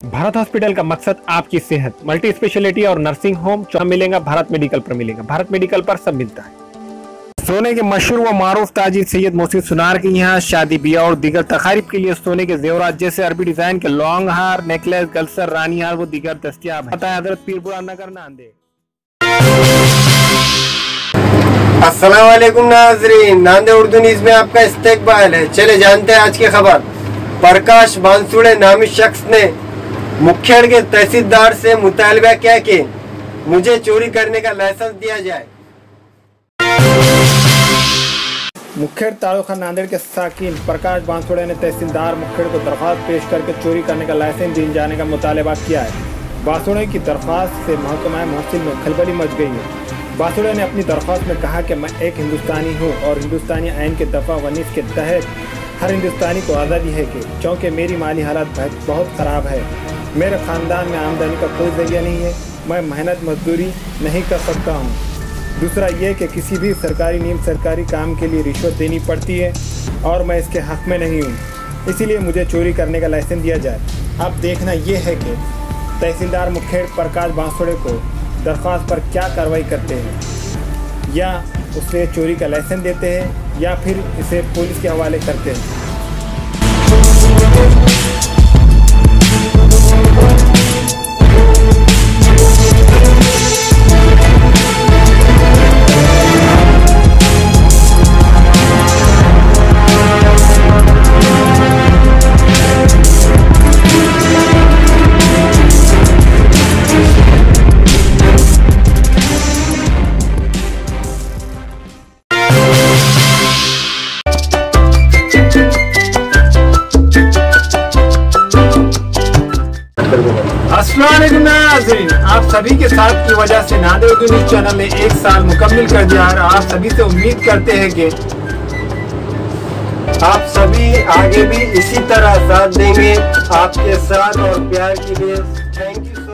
Bharat hospital का मकसद आपकी सेहत, मल्टी स्पेशलिटी और नर्सिंग होम मिलेगा। भारत मेडिकल पर मिलेगा। भारत मेडिकल पर सब मिलता है। सोने के मशहूर व मारूफ ताजिर सैयद मोहसिन सुनार के यहाँ शादी ब्याह और दीगर तकारीब के लिए सोने के जेवरात जैसे अरबी डिजाइन के लॉन्ग हार, नेकलेस, गलसर, रानी हार वो दीगर दस्तियाब है। हजरत पीरपुरा नगर नांदेड़। अस्सलाम वालेकुम नाज़रीन, नांदेड़ उर्दू न्यूज़ में आपका इस्तकबाल है। चले जानते हैं आज की खबर। प्रकाश बांसुड़े नामी शख्स ने मुखेड़ के तहसीलदार से मुतालबा किया कि मुझे चोरी करने का लाइसेंस दिया जाए। मुखेड़ तालुका नांदेड़ के साकिन प्रकाश बांसुड़े ने तहसीलदार मुखेड़ को दरख्वास्त पेश करके चोरी करने का लाइसेंस दिए जाने का मुतालबा किया है। बांसुड़े की दरख्वास्त से महकमा महसिल में खलबली मच गई है। बांसुड़े ने अपनी दरख्वास्त में कहा कि मैं एक हिंदुस्तानी हूँ और हिंदुस्तानी आइन के दफ़ा 19 के तहत हर हिंदुस्तानी को आज़ादी है कि चूँकि मेरी माली हालत बहुत ख़राब है, मेरे ख़ानदान में आमदनी का कोई ज़रिया नहीं है, मैं मेहनत मजदूरी नहीं कर सकता हूँ। दूसरा ये कि किसी भी सरकारी नीम सरकारी काम के लिए रिश्वत देनी पड़ती है और मैं इसके हक़ में नहीं हूँ, इसीलिए मुझे चोरी करने का लाइसेंस दिया जाए। अब देखना ये है कि तहसीलदार मुखेड़ प्रकाश बांसुड़े को दरख्वास्त पर क्या कार्रवाई करते हैं, या उसे चोरी का लाइसेंस देते हैं या फिर इसे पुलिस के हवाले करते हैं। अस्सलामुअलैकुम नाज़रीन, आप सभी के साथ की वजह से नांदेड़ उर्दू न्यूज़ चैनल ने 1 साल मुकम्मिल कर दिया है। आप सभी से उम्मीद करते हैं कि आप सभी आगे भी इसी तरह साथ देंगे। आपके साथ और प्यार के लिए थैंक यू।